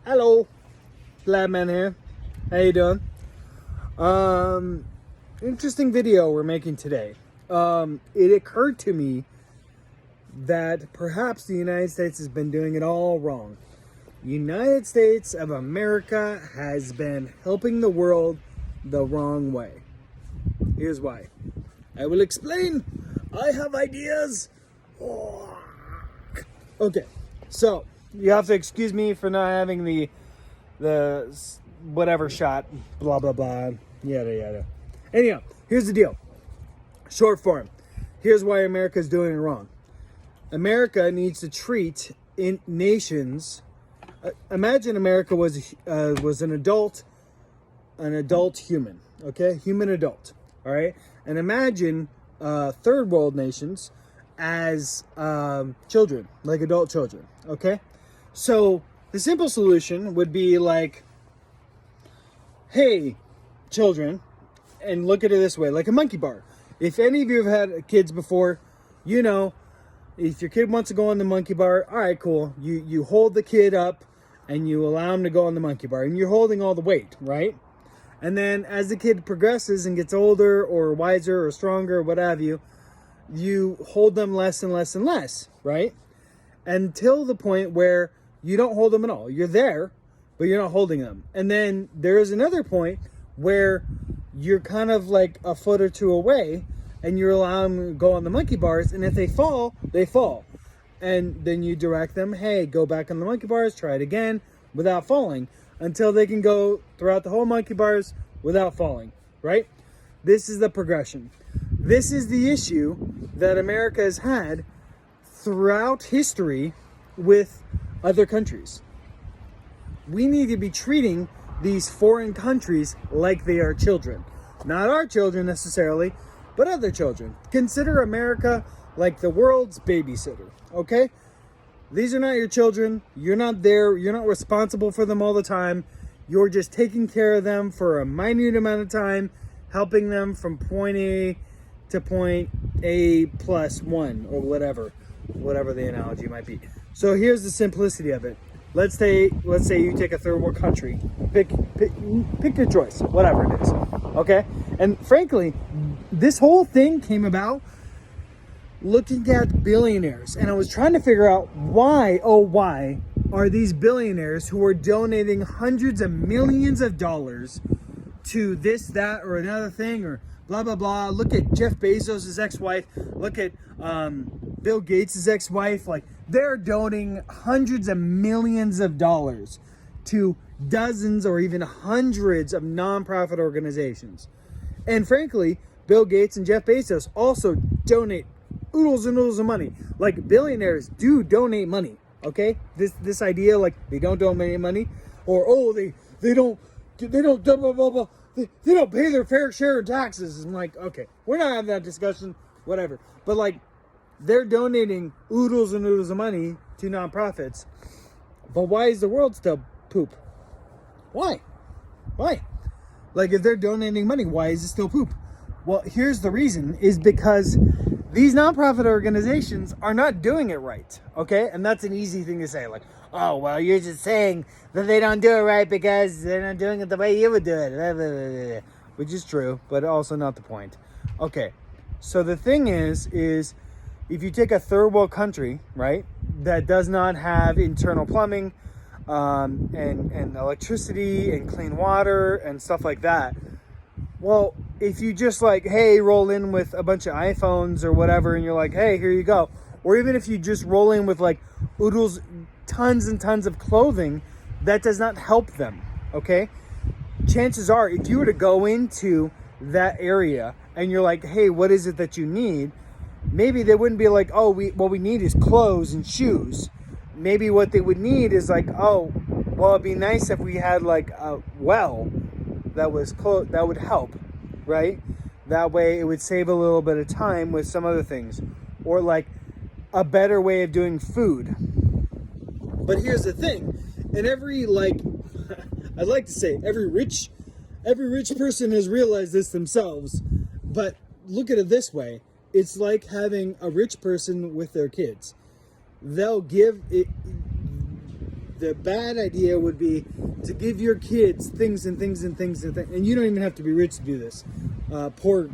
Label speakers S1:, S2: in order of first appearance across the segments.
S1: Hello, Flatman here. How you doing? Interesting video we're making today. It occurred to me that perhaps the United States has been doing it all wrong. United States of America has been helping the world the wrong way. Here's why. I will explain. I have ideas. Okay, so you have to excuse me for not having the whatever shot, blah blah blah, yada yada. Anyhow, here's the deal. Short form. Here's why America is doing it wrong. America needs to treat nations. Imagine America was an adult human, okay, human adult, all right, and imagine third world nations as children, like adult children, okay. So the simple solution would be like, hey, children, and look at it this way, like a monkey bar. If any of you have had kids before, you know, if your kid wants to go on the monkey bar, all right, cool. You hold the kid up and you allow him to go on the monkey bar, and you're holding all the weight, right? And then as the kid progresses and gets older or wiser or stronger or what have you, you hold them less and less and less, right? Until the point where you don't hold them at all. You're there, but you're not holding them. And then there is another point where you're kind of like a foot or two away and you're allowing them to go on the monkey bars. And if they fall, they fall. And then you direct them, hey, go back on the monkey bars, try it again without falling, until they can go throughout the whole monkey bars without falling, right? This is the progression. This is the issue that America has had throughout history with other countries. We need to be treating these foreign countries like they are children. Not our children necessarily, but other children. Consider America like the world's babysitter, okay? These are not your children. You're not there. You're not responsible for them all the time. You're just taking care of them for a minute amount of time, helping them from point A to point A plus one, or whatever the analogy might be. So here's the simplicity of it. Let's say you take a third world country. Pick your choice, whatever it is. Okay? And frankly, this whole thing came about looking at billionaires, and I was trying to figure out why are these billionaires who are donating hundreds of millions of dollars to this, that, or another thing, or blah blah blah. Look at Jeff Bezos' ex-wife. Look at Bill Gates' ex-wife. Like, they're donating hundreds of millions of dollars to dozens or even hundreds of nonprofit organizations. And frankly, Bill Gates and Jeff Bezos also donate oodles and oodles of money. Like, billionaires do donate money, okay? This idea, like, they don't donate money, or they don't blah, blah, blah, blah. They don't pay their fair share of taxes. And like, okay, we're not having that discussion, whatever. But like, they're donating oodles and oodles of money to nonprofits. But why is the world still poop? Why? Like, if they're donating money, why is it still poop? Well, here's the reason, is because these nonprofit organizations are not doing it right, okay? And that's an easy thing to say, like, oh, well, you're just saying that they don't do it right because they're not doing it the way you would do it, which is true, but also not the point. Okay, so the thing is if you take a third world country, right, that does not have internal plumbing and electricity and clean water and stuff like that, well, if you just like, hey, roll in with a bunch of iPhones or whatever, and you're like, hey, here you go. Or even if you just roll in with like oodles, tons and tons of clothing, that does not help them, okay? Chances are, if you were to go into that area and you're like, hey, what is it that you need? Maybe they wouldn't be like, oh, what we need is clothes and shoes. Maybe what they would need is like, oh, well, it'd be nice if we had like a well that would help, right? That way it would save a little bit of time with some other things, or like a better way of doing food. But here's the thing, and every, like, I'd like to say every rich person has realized this themselves, but look at it this way. It's like having a rich person with their kids. They'll give it, the bad idea would be to give your kids things and things and things and things. And you don't even have to be rich to do this. Poor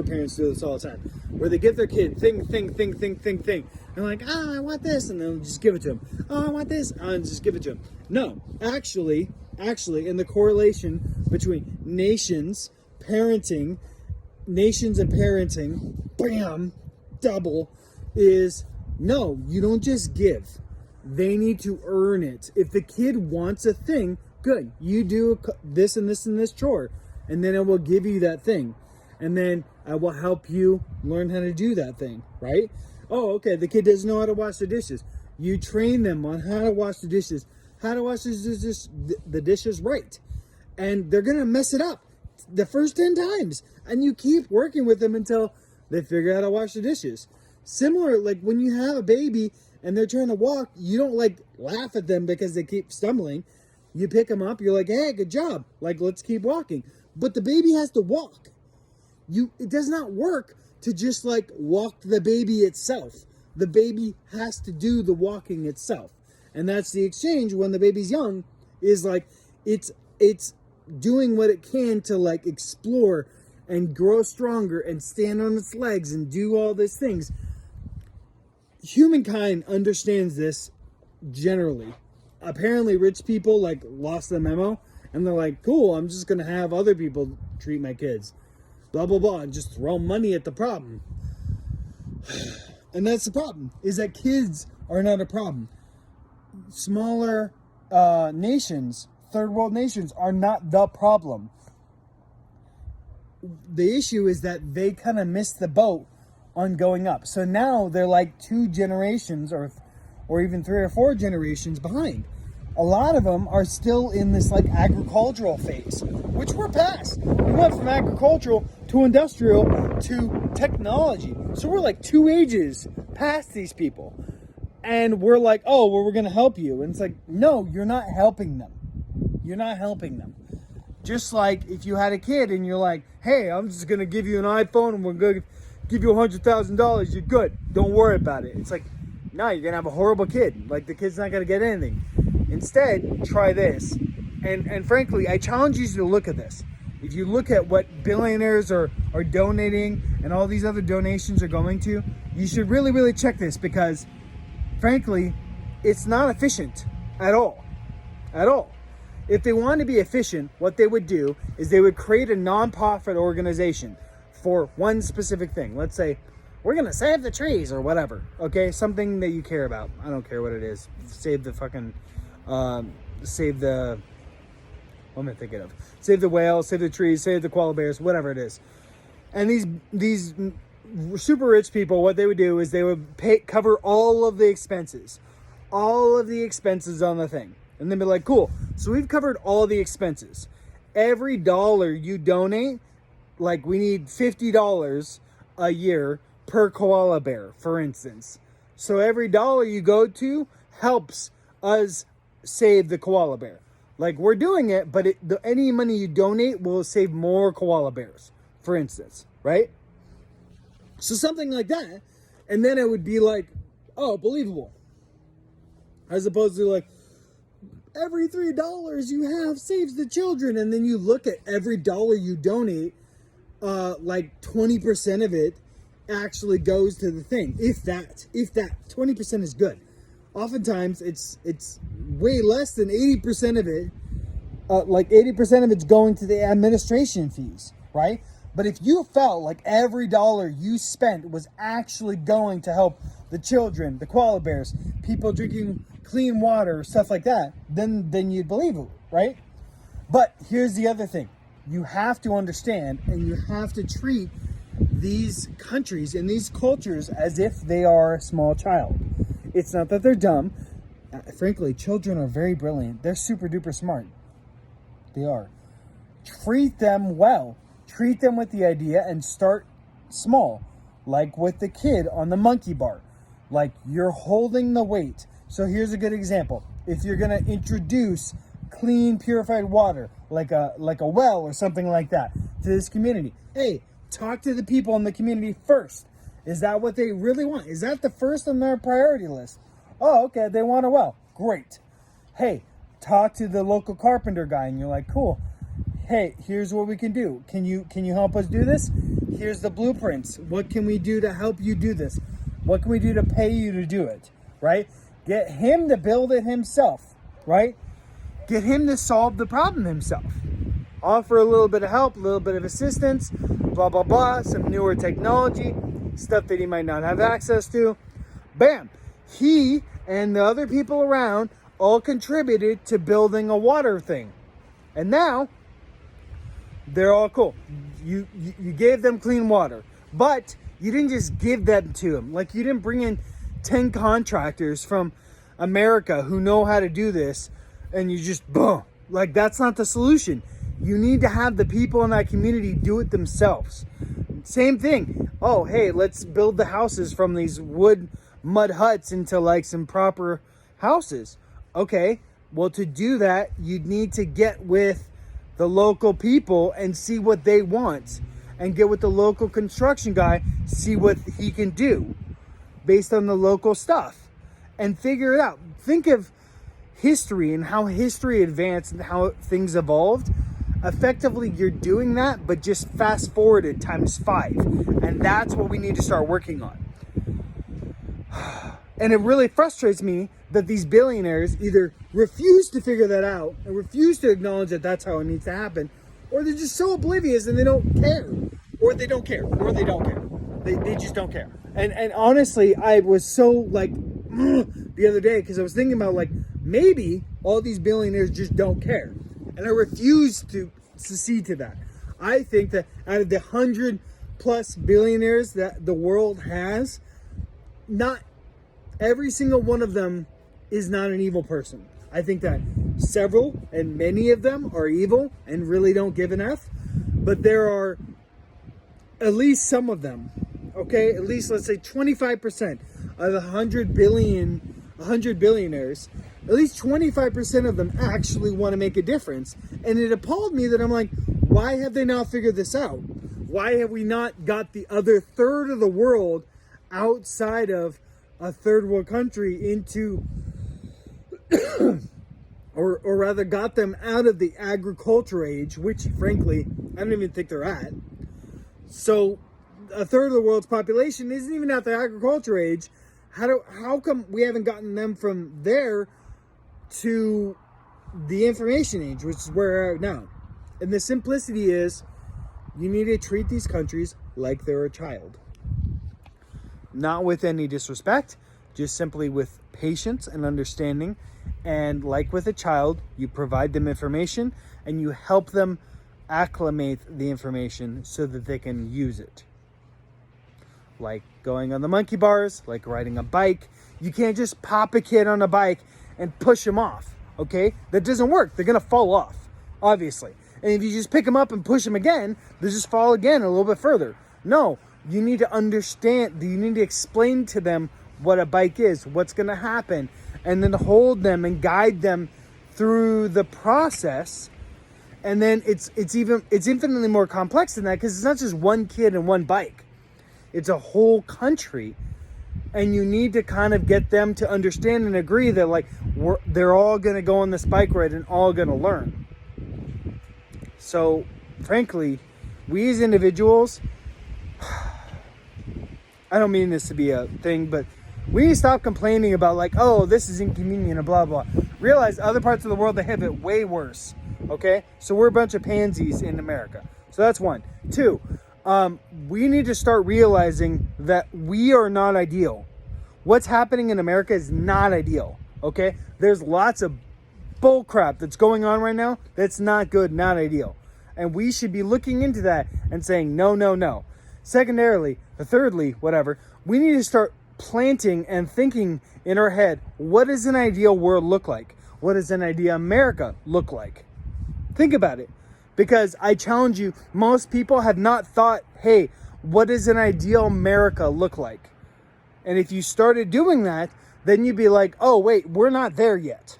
S1: parents do this all the time, where they give their kid thing. And they're like, I want this, and they'll just give it to them. Oh, I want this, and just give it to them. No, actually, in the correlation between nations and parenting, bam, double, is no, you don't just give. They need to earn it. If the kid wants a thing, good. You do this and this and this chore, and then I will give you that thing. And then I will help you learn how to do that thing, right? Oh, okay, the kid doesn't know how to wash the dishes. You train them on how to wash the dishes, the dishes right. And they're going to mess it up the first 10 times. And you keep working with them until they figure out how to wash the dishes. Similar, like when you have a baby and they're trying to walk, you don't like laugh at them because they keep stumbling. You pick them up, you're like, hey, good job. Like, let's keep walking. But the baby has to walk. It does not work to just like walk the baby itself. The baby has to do the walking itself. And that's the exchange when the baby's young, is like it's doing what it can to like explore and grow stronger and stand on its legs and do all these things. Humankind understands this generally. Apparently rich people like lost the memo and they're like, cool, I'm just gonna have other people treat my kids, blah blah blah, and just throw money at the problem. And that's the problem, is that kids are not a problem. Smaller nations, third world nations, are not the problem. The issue is that they kind of missed the boat on going up. So now they're like 2 generations or even 3 or 4 generations behind. A lot of them are still in this like agricultural phase, which we're past. We went from agricultural to industrial to technology. So we're like 2 ages past these people. And we're like, oh, well, we're going to help you. And it's like, no, you're not helping them. You're not helping them. Just like if you had a kid and you're like, hey, I'm just going to give you an iPhone and we're going to give you $100,000. You're good. Don't worry about it. It's like, no, you're going to have a horrible kid. Like the kid's not going to get anything. Instead, try this. And frankly, I challenge you to look at this. If you look at what billionaires are donating and all these other donations are going to, you should really, really check this, because frankly, it's not efficient at all. At all. If they want to be efficient, what they would do is they would create a non-profit organization for one specific thing. Let's say, we're going to save the trees or whatever. Okay? Something that you care about. I don't care what it is. Save the fucking, what am I thinking of? Save the whales, save the trees, save the koala bears, whatever it is. And these super rich people, what they would do is they would cover all of the expenses on the thing. And then be like, cool, so we've covered all the expenses. Every dollar you donate, like we need $50 a year per koala bear, for instance. So every dollar you go to helps us save the koala bear. Like, we're doing it, but any money you donate will save more koala bears, for instance, right? So something like that. And then it would be like, oh, believable. As opposed to like, every $3 you have saves the children. And then you look at every dollar you donate, like 20% of it actually goes to the thing. If that 20% is good. Oftentimes it's way less than 80% of it. Like 80% of it's going to the administration fees, right? But if you felt like every dollar you spent was actually going to help the children, the koala bears, people drinking clean water, stuff like that, then you'd believe it, right? But here's the other thing. You have to understand, and you have to treat these countries and these cultures as if they are a small child. It's not that they're dumb. Frankly, children are very brilliant. They're super duper smart. They are. Treat them well. Treat them with the idea and start small. Like with the kid on the monkey bar. Like, you're holding the weight. So here's a good example. If you're going to introduce clean, purified water, like a well or something like that, to this community, hey, talk to the people in the community first. Is that what they really want? Is that the first on their priority list? Oh, okay, they want a well. Great. Hey, talk to the local carpenter guy, and you're like, cool. Hey, here's what we can do. Can you help us do this? Here's the blueprints. What can we do to help you do this? What can we do to pay you to do it? Right? Get him to build it himself, right? Get him to solve the problem himself. Offer a little bit of help, a little bit of assistance, blah, blah, blah, some newer technology, stuff that he might not have access to. Bam! He and the other people around all contributed to building a water thing. And now, they're all cool. You gave them clean water, but you didn't just give that to them. Like, you didn't bring in 10 contractors from America who know how to do this, and you just, boom. Like, that's not the solution. You need to have the people in that community do it themselves. Same thing. Oh, hey, let's build the houses from these mud huts into like some proper houses. Okay, well, to do that, you'd need to get with the local people and see what they want, and get with the local construction guy, see what he can do based on the local stuff, and figure it out. Think of history and how history advanced and how things evolved. Effectively, you're doing that, but just fast forwarded times 5. And that's what we need to start working on. And it really frustrates me that these billionaires either refuse to figure that out and refuse to acknowledge that that's how it needs to happen, or they're just so oblivious and they don't care, or they don't care, or they don't care. They just don't care. And honestly, I was so like the other day, because I was thinking about like, maybe all these billionaires just don't care. And I refuse to see to that. I think that out of the 100+ billionaires that the world has, not every single one of them is not an evil person. I think that several and many of them are evil and really don't give an F. But there are at least some of them, okay? At least, let's say 25% of the 100 billionaires, at least 25% of them actually want to make a difference. And it appalled me that I'm like, why have they not figured this out? Why have we not got the other third of the world outside of a third world country into, or rather got them out of the agriculture age, which frankly, I don't even think they're at. So a third of the world's population isn't even at the agriculture age. How come we haven't gotten them from there to the information age, which is where we're at now? And the simplicity is, you need to treat these countries like they're a child. Not with any disrespect, just simply with patience and understanding. And like with a child, you provide them information and you help them acclimate the information so that they can use it. Like going on the monkey bars, like riding a bike. You can't just pop a kid on a bike and push them off, okay? That doesn't work. They're gonna fall off, obviously. And if you just pick them up and push them again, they'll just fall again a little bit further. No, you need to understand, you need to explain to them what a bike is, what's gonna happen, and then hold them and guide them through the process. And then it's infinitely more complex than that, because it's not just one kid and one bike. It's a whole country. And you need to kind of get them to understand and agree that like they're all going to go on this bike ride and all going to learn. So, frankly, we as individuals, I don't mean this to be a thing, but we need to stop complaining about like, oh, this is inconvenient and blah, blah. Realize other parts of the world, they have it way worse. Okay? So we're a bunch of pansies in America. So that's one. 2, we need to start realizing that we are not ideal. What's happening in America is not ideal, okay? There's lots of bull crap that's going on right now that's not good, not ideal. And we should be looking into that and saying, no, no, no. Secondarily, or thirdly, whatever, we need to start planting and thinking in our head, what does an ideal world look like? What does an ideal America look like? Think about it. Because I challenge you, most people have not thought, hey, what does an ideal America look like? And if you started doing that, then you'd be like, oh, wait, we're not there yet.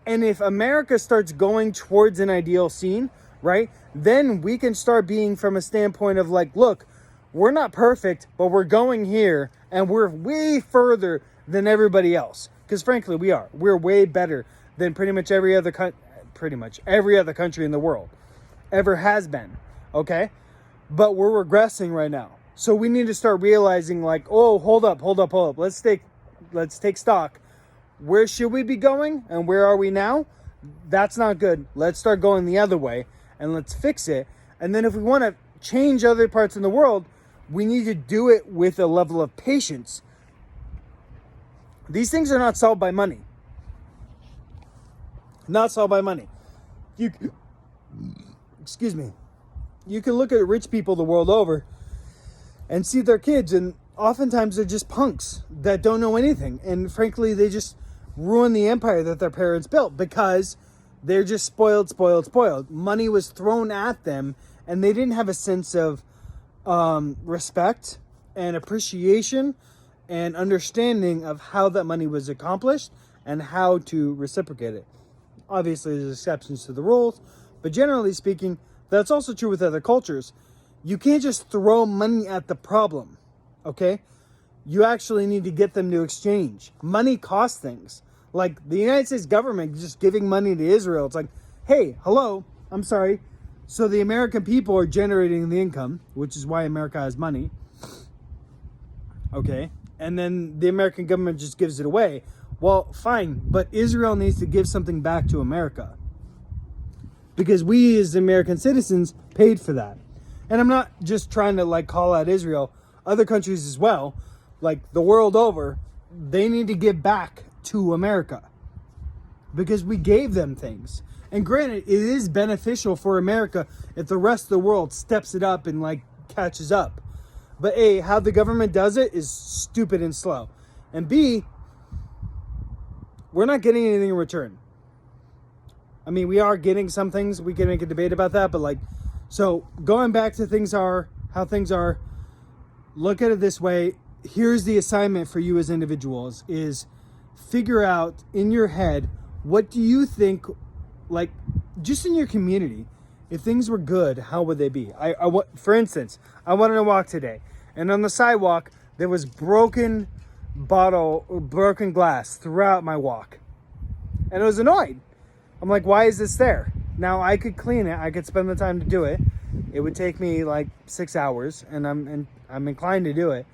S1: And if America starts going towards an ideal scene, right, then we can start being from a standpoint of like, look, we're not perfect, but we're going here and we're way further than everybody else. because frankly, we are. We're way better than pretty much every other country in the world ever has been. Okay, but we're regressing right now. So we need to start realizing, like, oh, hold up. Let's take stock. Where should we be going, and where are we now? That's not good. Let's start going the other way, and let's fix it. And then if we want to change other parts in the world, we need to do it with a level of patience. These things are not solved by money. Not solved by money. Excuse me. You can look at rich people the world over and see their kids, and oftentimes they're just punks that don't know anything. And frankly, they just ruin the empire that their parents built because they're just spoiled. Money was thrown at them, and they didn't have a sense of respect and appreciation and understanding of how that money was accomplished and how to reciprocate it. Obviously, there's exceptions to the rules, but generally speaking, that's also true with other cultures. You can't just throw money at the problem, okay? You actually need to get them to exchange. Money costs things. Like the United States government just giving money to Israel. It's like, hey, hello, I'm sorry. So the American people are generating the income, which is why America has money. Okay. And then the American government just gives it away. Well, fine. But Israel needs to give something back to America. Because we as American citizens paid for that. And I'm not just trying to like call out Israel. Other countries as well, like the world over, they need to give back to America. Because we gave them things. And granted, it is beneficial for America if the rest of the world steps it up and like catches up. But A, how the government does it is stupid and slow. And B, we're not getting anything in return. I mean, we are getting some things. We can make a debate about that. But like, so going back to how things are, look at it this way. Here's the assignment for you as individuals is figure out in your head, what do you think, like just in your community, if things were good, how would they be? For instance, I wanted to walk today, and on the sidewalk there was broken glass throughout my walk, and I was annoyed. I'm like, why is this there? Now I could clean it. I could spend the time to do it. It would take me like 6 hours, and I'm inclined to do it.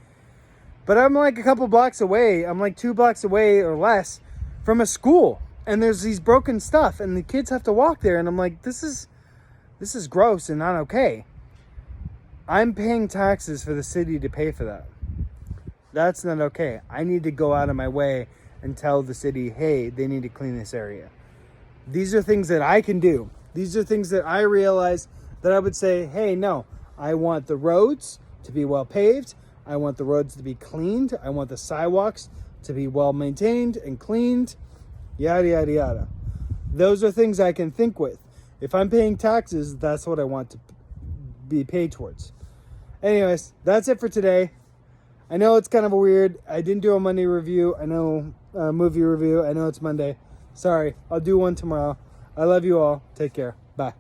S1: But I'm like a couple blocks away. I'm like 2 blocks away or less from a school. And there's these broken stuff, and the kids have to walk there. And I'm like, this is gross and not okay. I'm paying taxes for the city to pay for that. That's not okay. I need to go out of my way and tell the city, hey, they need to clean this area. These are things that I can do. These are things that I realize that I would say, hey, no, I want the roads to be well paved. I want the roads to be cleaned. I want the sidewalks to be well maintained and cleaned. Yada, yada, yada. Those are things I can think with. If I'm paying taxes, that's what I want to be paid towards. Anyways, that's it for today. I know it's kind of weird. I didn't do a Monday review. I know a movie review. I know it's Monday. Sorry. I'll do one tomorrow. I love you all. Take care. Bye.